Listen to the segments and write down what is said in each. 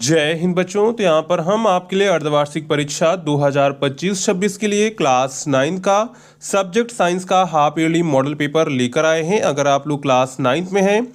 जय हिंद बच्चों। तो यहाँ पर हम आपके लिए अर्धवार्षिक परीक्षा 2025-26 के लिए क्लास 9 का सब्जेक्ट साइंस का हाफ ईयरली मॉडल पेपर लेकर आए हैं। अगर आप लोग क्लास 9 में हैं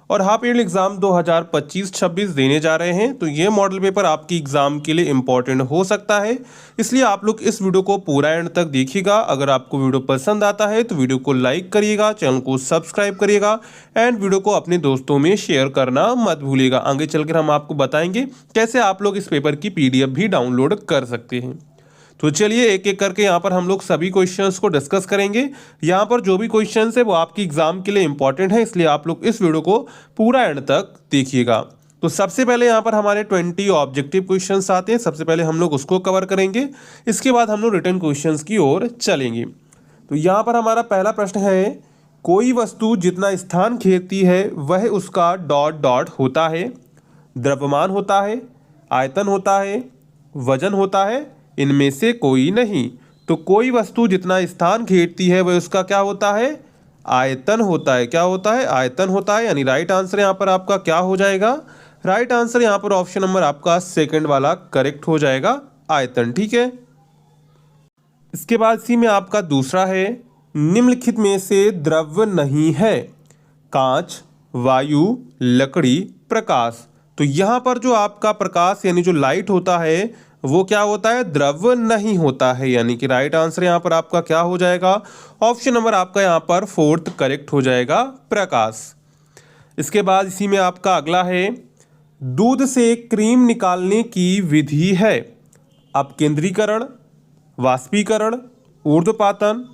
और हाफ ईयरली एग्ज़ाम 2025-26 देने जा रहे हैं तो ये मॉडल पेपर आपकी एग्ज़ाम के लिए इम्पॉर्टेंट हो सकता है, इसलिए आप लोग इस वीडियो को पूरा एंड तक देखिएगा। अगर आपको वीडियो पसंद आता है तो वीडियो को लाइक करिएगा, चैनल को सब्सक्राइब करिएगा एंड वीडियो को अपने दोस्तों में शेयर करना मत भूलिएगा। आगे चलकर हम आपको बताएंगे कैसे आप लोग इस पेपर की PDF भी डाउनलोड कर सकते हैं। तो चलिए एक एक करके यहाँ पर हम लोग सभी क्वेश्चंस को डिस्कस करेंगे। यहाँ पर जो भी क्वेश्चंस है वो आपकी एग्जाम के लिए इंपॉर्टेंट है, इसलिए आप लोग इस वीडियो को पूरा एंड तक देखिएगा। तो सबसे पहले यहाँ पर हमारे 20 ऑब्जेक्टिव क्वेश्चंस आते हैं, सबसे पहले हम लोग उसको कवर करेंगे। इसके बाद हम लोग रिटन क्वेश्चंस की ओर चलेंगे। तो यहाँ पर हमारा पहला प्रश्न है, कोई वस्तु जितना स्थान घेरती है वह उसका डॉट डॉट होता है। द्रव्यमान होता है, आयतन होता है, वजन होता है, इनमें से कोई नहीं। तो कोई वस्तु जितना स्थान घेरती है वह उसका क्या होता है? आयतन होता है। क्या होता है? आयतन होता है। यानी राइट आंसर यहाँ पर आपका क्या हो जाएगा? राइट आंसर यहाँ पर ऑप्शन नंबर आपका सेकंड वाला करेक्ट हो जाएगा, आयतन। ठीक है। इसके बाद इसी में आपका दूसरा है, निम्नलिखित में से द्रव्य नहीं है। कांच, वायु, लकड़ी, प्रकाश। तो यहाँ पर जो आपका प्रकाश यानी जो लाइट होता है वो क्या होता है? द्रव्य नहीं होता है। यानी कि राइट आंसर यहाँ पर आपका क्या हो जाएगा? ऑप्शन नंबर आपका यहाँ पर फोर्थ करेक्ट हो जाएगा, प्रकाश। इसके बाद इसी में आपका अगला है, दूध से क्रीम निकालने की विधि है। अपकेंद्रीकरण, वाष्पीकरण, ऊर्ध्वपातन,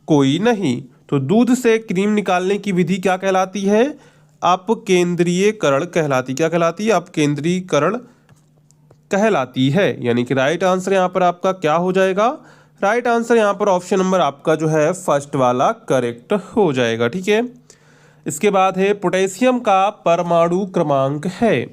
कोई नहीं। तो दूध से क्रीम निकालने की विधि क्या कहलाती है? अपकेंद्रीयकरण कहलाती। क्या कहलाती है? अपकेंद्रीकरण कहलाती है। यानी कि राइट आंसर यहाँ पर आपका क्या हो जाएगा? राइट आंसर यहाँ पर ऑप्शन नंबर आपका जो है फर्स्ट वाला करेक्ट हो जाएगा। ठीक है। इसके बाद है, पोटेशियम का परमाणु क्रमांक है।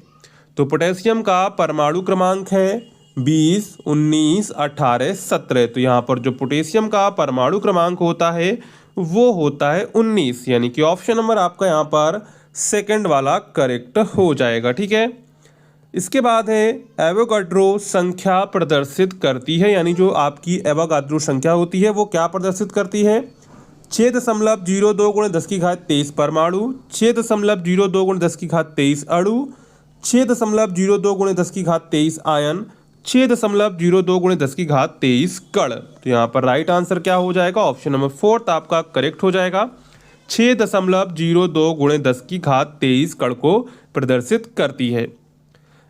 तो पोटेशियम का परमाणु क्रमांक है 20, 19, 18, 17। तो यहाँ पर जो पोटेशियम का परमाणु क्रमांक होता है वो होता है 19। यानी कि ऑप्शन नंबर आपका यहाँ पर सेकंड वाला करेक्ट हो जाएगा। ठीक है। इसके बाद है, एवोगाड्रो संख्या प्रदर्शित करती है। यानी जो आपकी एवोगाड्रो संख्या होती है वो क्या प्रदर्शित करती है? 6.02 × 10⁻23 परमाणु, 6.02 × 10⁻23 अणु, 6.02 × 10⁻23 आयन, 6.02 × 10⁻23 कण। तो यहाँ पर राइट आंसर क्या हो जाएगा? ऑप्शन नंबर फोर्थ आपका करेक्ट हो जाएगा। 6.02 × 10⁻23 कण को प्रदर्शित करती है।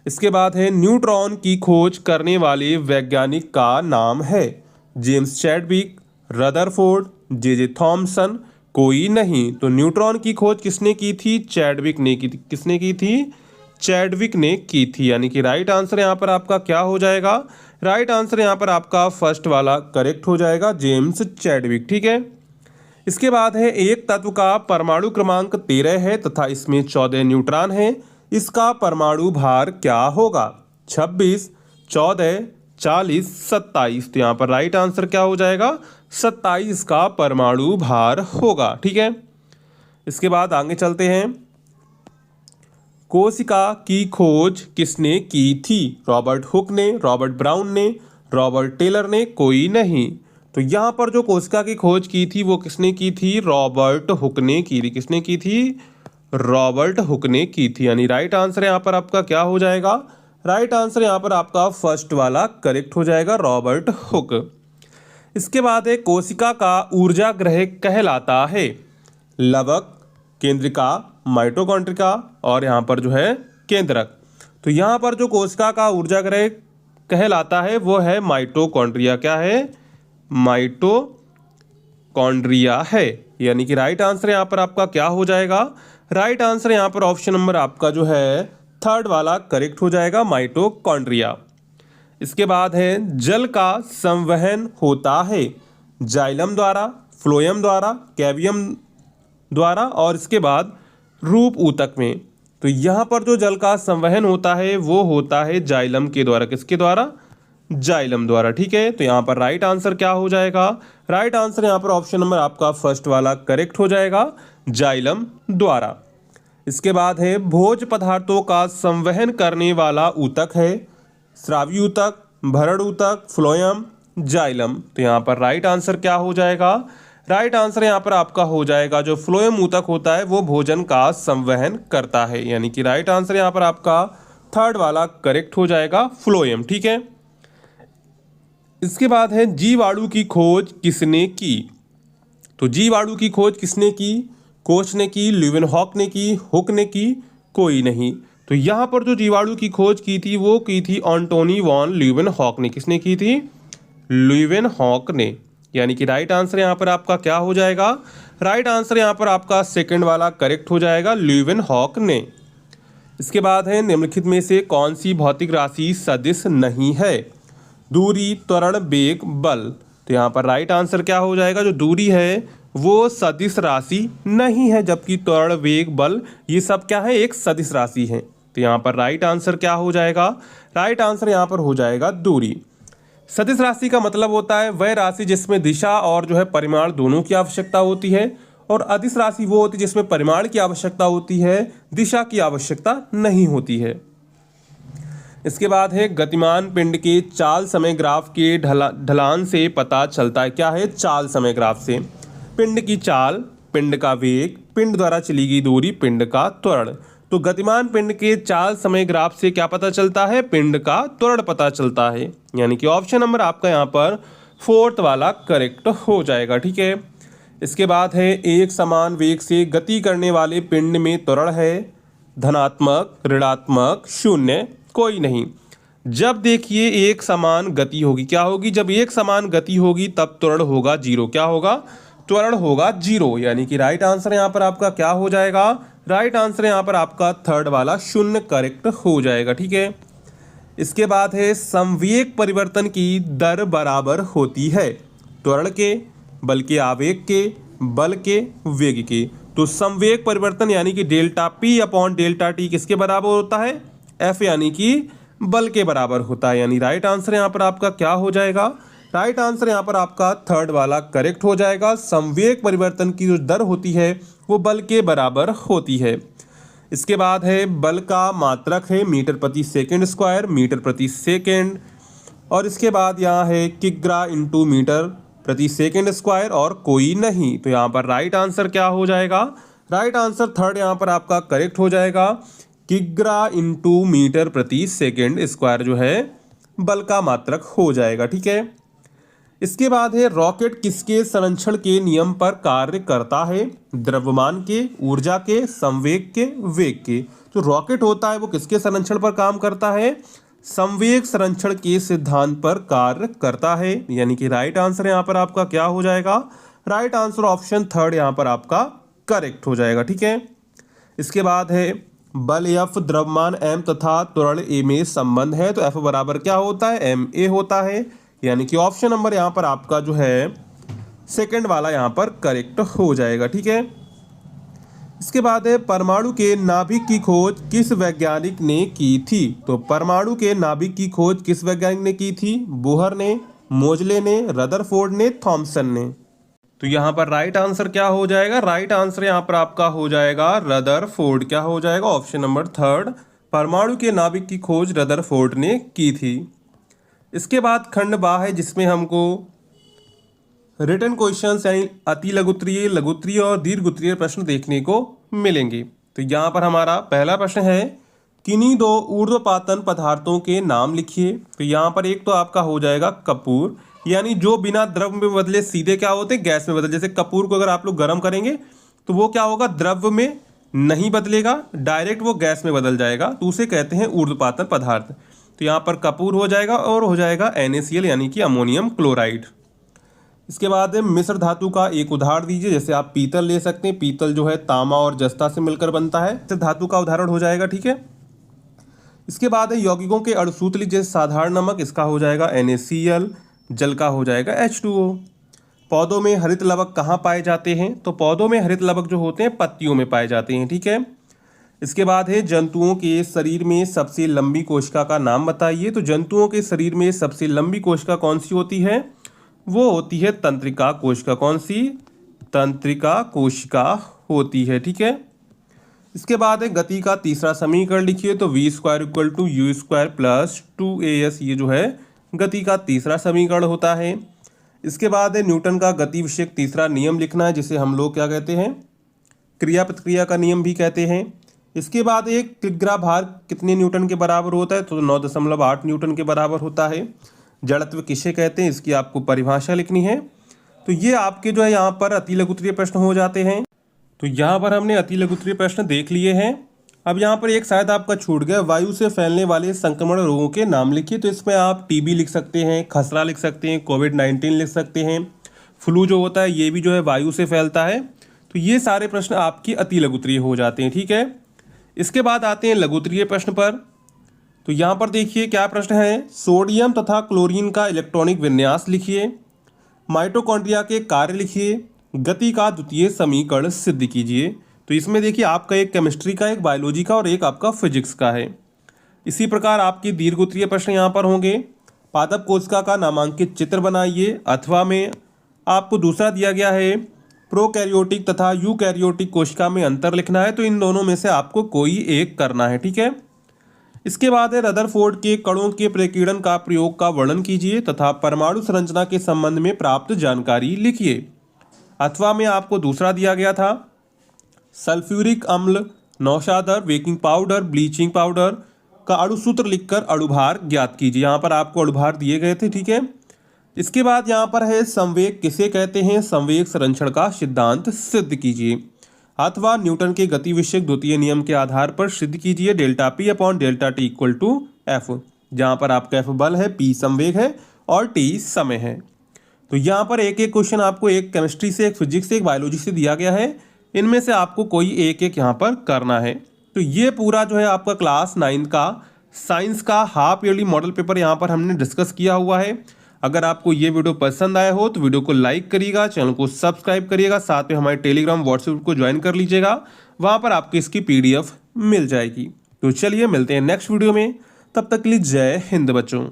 इसके बाद है, न्यूट्रॉन की खोज करने वाले वैज्ञानिक का नाम है। James Chadwick, Rutherford, J Thomson, कोई नहीं। तो न्यूट्रॉन की खोज किसने की थी? चैडविक ने की थी। किसने की थी? चैडविक ने की थी। यानी कि राइट आंसर यहाँ पर आपका क्या हो जाएगा? राइट आंसर यहाँ पर आपका फर्स्ट वाला करेक्ट हो जाएगा, जेम्स चैडविक। ठीक है। इसके बाद है, एक तत्व का परमाणु क्रमांक 13 है तथा इसमें 14 न्यूट्रॉन हैं। इसका परमाणु भार क्या होगा? 26, 14, 40, 27। तो यहाँ पर राइट आंसर क्या हो जाएगा? 27 का परमाणु भार होगा। ठीक है। इसके बाद आगे चलते हैं, कोशिका की खोज किसने की थी? रॉबर्ट हुक ने, रॉबर्ट ब्राउन ने, रॉबर्ट टेलर ने, कोई नहीं। तो यहाँ पर जो कोशिका की खोज की थी वो किसने की थी? रॉबर्ट हुक ने की थी। किसने की थी? रॉबर्ट हुक ने की थी। यानी राइट आंसर यहाँ पर आपका क्या हो जाएगा? राइट आंसर यहाँ पर आपका फर्स्ट वाला करेक्ट हो जाएगा, रॉबर्ट हुक। इसके बाद है, कोशिका का ऊर्जा ग्रह कहलाता है। लवक, केंद्रिका, माइटोकॉन्ड्रिया और यहाँ पर जो है केंद्रक। तो यहाँ पर जो कोशिका का ऊर्जा ग्रह कहलाता है वो है माइटोकॉन्ड्रिया। क्या है? माइटोकॉन्ड्रिया है। यानी कि राइट आंसर यहाँ पर आपका क्या हो जाएगा? राइट आंसर यहाँ पर ऑप्शन नंबर आपका जो है थर्ड वाला करेक्ट हो जाएगा, माइटोकॉन्ड्रिया। इसके बाद है, जल का संवहन होता है जाइलम द्वारा, फ्लोएम द्वारा, कैवियम द्वारा और इसके बाद रूप ऊतक में। तो यहाँ पर जो जल का संवहन होता है वो होता है जाइलम के द्वारा। किसके द्वारा? जाइलम द्वारा। ठीक है। तो यहाँ पर राइट आंसर क्या हो जाएगा? राइट आंसर यहाँ पर ऑप्शन नंबर आपका फर्स्ट वाला करेक्ट हो जाएगा, जाइलम द्वारा। इसके बाद है भोज्य पदार्थों का संवहन करने वाला ऊतक है स्रावी ऊतक, भरण ऊतक, फ्लोएम, जाइलम। तो यहाँ पर राइट आंसर क्या हो जाएगा? राइट आंसर यहाँ पर आपका हो जाएगा जो फ्लोएम ऊतक होता है वो भोजन का संवहन करता है, यानी कि राइट आंसर यहाँ पर आपका थर्ड वाला करेक्ट हो जाएगा, फ्लोएम। ठीक है। इसके बाद है जीवाणु की खोज किसने की? तो जीवाणु की खोज किसने की? कोच ने की, ल्यूवेनहॉक ने की, हुक ने की, कोई नहीं। तो यहाँ पर जो जीवाणु की खोज की थी वो की थी एंटोनी वॉन ल्यूवेनहॉक ने। किसने की थी? ल्यूवेनहॉक ने। यानी कि राइट आंसर यहाँ पर आपका क्या हो जाएगा? राइट आंसर यहाँ पर आपका सेकंड वाला करेक्ट हो जाएगा, ल्यूवेनहॉक ने। इसके बाद है निम्नलिखित में से कौन सी भौतिक राशि सदिश नहीं है? दूरी, त्वरण, वेग, बल। तो यहाँ पर राइट आंसर क्या हो जाएगा? जो दूरी है वो सदिश राशि नहीं है, जबकि त्वरण, वेग, बल ये सब क्या है? एक सदिश राशि है। तो यहाँ पर राइट आंसर क्या हो जाएगा? राइट आंसर यहाँ पर हो जाएगा दूरी। सदिश राशि का मतलब होता है वह राशि जिसमें दिशा और जो है परिमाण दोनों की आवश्यकता होती है, और अदिश राशि वो होती है जिसमें परिमाण की आवश्यकता होती है, दिशा की आवश्यकता नहीं होती है। इसके बाद है गतिमान पिंड के चाल समय ग्राफ के ढलान से पता चलता है। क्या है? चाल समय ग्राफ से पिंड की चाल, पिंड का वेग, पिंड द्वारा चली गई दूरी, पिंड का त्वरण। तो गतिमान पिंड के चाल समय ग्राफ से क्या पता चलता है? पिंड का त्वरण पता चलता है। यानी कि ऑप्शन नंबर आपका यहाँ पर फोर्थ वाला करेक्ट हो जाएगा। ठीक है। इसके बाद है एक समान वेग से गति करने वाले पिंड में त्वरण है धनात्मक, ऋणात्मक, शून्य, कोई नहीं। जब देखिए एक समान गति होगी, क्या होगी? जब एक समान गति होगी तब त्वरण होगा जीरो। क्या होगा? त्वरण होगा जीरो। यानी कि राइट आंसर यहाँ पर आपका क्या हो जाएगा? राइट आंसर यहाँ पर आपका थर्ड वाला शून्य करेक्ट हो जाएगा। ठीक है। इसके बाद है संवेग परिवर्तन की दर बराबर होती है त्वरण के, बल के आवेग के, बल के वेग के। तो संवेग परिवर्तन यानी कि delta p upon delta T किसके बराबर होता है? एफ, यानी कि बल के बराबर होता है। यानी राइट आंसर यहाँ पर आपका क्या हो जाएगा? राइट आंसर यहाँ पर आपका थर्ड वाला करेक्ट हो जाएगा। संवेग परिवर्तन की जो दर होती है वो बल के बराबर होती है। इसके बाद है बल का मात्रक है मीटर प्रति सेकंड स्क्वायर, मीटर प्रति सेकंड। और इसके बाद यहाँ है किग्रा इंटू मीटर प्रति सेकंड स्क्वायर और कोई नहीं। तो यहाँ पर राइट आंसर क्या हो जाएगा? राइट आंसर थर्ड यहाँ पर आपका करेक्ट हो जाएगा। किग्रा इंटू मीटर प्रति सेकंड स्क्वायर जो है बल का मात्रक हो जाएगा। ठीक है। इसके बाद है रॉकेट किसके संरक्षण के नियम पर कार्य करता है? द्रव्यमान के, ऊर्जा के, संवेग के, वेग के। जो रॉकेट होता है वो किसके संरक्षण पर काम करता है? संवेग संरक्षण के सिद्धांत पर कार्य करता है। यानी कि राइट आंसर यहाँ पर आपका क्या हो जाएगा? राइट आंसर ऑप्शन थर्ड यहाँ पर आपका करेक्ट हो जाएगा। ठीक है। इसके बाद है बल एफ, द्रव्यमान एम तथा त्वरण ए में संबंध है। तो एफ बराबर क्या होता है? एम ए होता है। यानी कि ऑप्शन नंबर यहाँ पर आपका जो है सेकंड वाला यहाँ पर करेक्ट हो जाएगा। ठीक है। इसके बाद है परमाणु के नाभिक की खोज किस वैज्ञानिक ने की थी? तो परमाणु के नाभिक की खोज किस वैज्ञानिक ने की थी? बोहर ने, मोजले ने, रदरफोर्ड ने, थॉमसन ने। तो यहाँ पर राइट आंसर क्या हो जाएगा? राइट आंसर यहाँ पर आपका हो जाएगा रदरफोर्ड। क्या हो जाएगा? ऑप्शन नंबर थर्ड, परमाणु के नाभिक की खोज रदरफोर्ड ने की थी। इसके बाद खंड बा है जिसमें हमको रिटन क्वेश्चंस यानी अति लघुत्तरीय, लघुत्तरीय और दीर्घोत्तरीय प्रश्न देखने को मिलेंगे। तो यहाँ पर हमारा पहला प्रश्न है किन्हीं दो ऊर्ध्वपातन पदार्थों के नाम लिखिए। तो यहाँ पर एक तो आपका हो जाएगा कपूर, यानी जो बिना द्रव में बदले सीधे क्या होते हैं? गैस में बदले। जैसे कपूर को अगर आप लोग गर्म करेंगे तो वो क्या होगा? द्रव में नहीं बदलेगा, डायरेक्ट वो गैस में बदल जाएगा, तो उसे कहते हैं ऊर्ध्वपातन पदार्थ। तो यहाँ पर कपूर हो जाएगा और हो जाएगा NaCl यानी कि अमोनियम क्लोराइड। इसके बाद मिश्र धातु का एक उदाहरण दीजिए। जैसे आप पीतल ले सकते हैं, पीतल जो है तांबा और जस्ता से मिलकर बनता है, तो धातु का उदाहरण हो जाएगा। ठीक है। इसके बाद यौगिकों के अणुसूत्र लीजिए। साधारण नमक, इसका हो जाएगा NaCl, जल का हो जाएगा H2O। पौधों में हरित लवक कहाँ पाए जाते हैं? तो पौधों में हरित लवक जो होते हैं पत्तियों में पाए जाते हैं। ठीक है। इसके बाद है जंतुओं के शरीर में सबसे लंबी कोशिका का नाम बताइए। तो जंतुओं के शरीर में सबसे लंबी कोशिका कौन सी होती है? वो होती है तंत्रिका कोशिका। कौन सी? तंत्रिका कोशिका होती है। ठीक है। इसके बाद है गति का तीसरा समीकरण लिखिए, तो v square equal to u square plus 2as, ये जो है गति का तीसरा समीकरण होता है। इसके बाद है न्यूटन का गति विषयक तीसरा नियम लिखना है, जिसे हम लोग क्या कहते हैं, क्रिया प्रतिक्रिया का नियम भी कहते हैं। इसके बाद एक किग्रा भार कितने न्यूटन के बराबर होता है, तो 9.8 न्यूटन के बराबर होता है। जड़त्व किसे कहते हैं, इसकी आपको परिभाषा लिखनी है। तो ये आपके जो है यहाँ पर अति लघुत्तरीय प्रश्न हो जाते हैं। तो यहाँ पर हमने अति लघुत्तरीय प्रश्न देख लिए हैं। अब यहाँ पर एक शायद आपका छूट गया, वायु से फैलने वाले संक्रमण रोगों के नाम लिखिए। तो इसमें आप टीबी लिख सकते हैं, खसरा लिख सकते हैं, कोविड-19 लिख सकते हैं, फ्लू जो होता है ये भी जो है वायु से फैलता है। तो ये सारे प्रश्न आपकी अति लघुत्तरीय हो जाते हैं, ठीक है। इसके बाद आते हैं लघुत्तरीय प्रश्न पर। तो यहाँ पर देखिए क्या प्रश्न है, सोडियम तथा क्लोरीन का इलेक्ट्रॉनिक विन्यास लिखिए, माइटोकॉन्ड्रिया के कार्य लिखिए, गति का द्वितीय समीकरण सिद्ध कीजिए। तो इसमें देखिए आपका एक केमिस्ट्री का, एक बायोलॉजी का और एक आपका फिजिक्स का है। इसी प्रकार आपकी दीर्घोत्तरीय प्रश्न यहाँ पर होंगे, पादप कोशिका का नामांकित चित्र बनाइए, अथवा में आपको दूसरा दिया गया है प्रोकैरियोटिक तथा यूकैरियोटिक कोशिका में अंतर लिखना है। तो इन दोनों में से आपको कोई एक करना है, ठीक है। इसके बाद है रदरफोर्ड के कणों के प्रकीर्णन का प्रयोग का वर्णन कीजिए तथा परमाणु संरचना के संबंध में प्राप्त जानकारी लिखिए। अथवा में आपको दूसरा दिया गया था सल्फ्यूरिक अम्ल, नौशादर, बेकिंग पाउडर, ब्लीचिंग पाउडर का अणुसूत्र लिखकर अणुभार ज्ञात कीजिए। यहाँ पर आपको अणुभार दिए गए थे, ठीक है। इसके बाद यहाँ पर है संवेग किसे कहते हैं, संवेग संरक्षण का सिद्धांत सिद्ध कीजिए। अथवा न्यूटन के गति विषयक द्वितीय नियम के आधार पर सिद्ध कीजिए delta p upon delta t equal to f, जहाँ पर आपका एफ बल है, पी संवेग है और टी समय है। तो यहाँ पर एक एक क्वेश्चन आपको एक केमिस्ट्री से, एक फिजिक्स से, एक बायोलॉजी से दिया गया है। इनमें से आपको कोई एक एक यहाँ पर करना है। तो ये पूरा जो है आपका क्लास 9 का साइंस का हाफ ईयरली मॉडल पेपर यहाँ पर हमने डिस्कस किया हुआ है। अगर आपको ये वीडियो पसंद आया हो तो वीडियो को लाइक करिएगा, चैनल को सब्सक्राइब करिएगा, साथ में हमारे टेलीग्राम व्हाट्सएप को ज्वाइन कर लीजिएगा, वहाँ पर आपको इसकी PDF मिल जाएगी। तो चलिए मिलते हैं नेक्स्ट वीडियो में, तब तक के लिए जय हिंद बच्चों।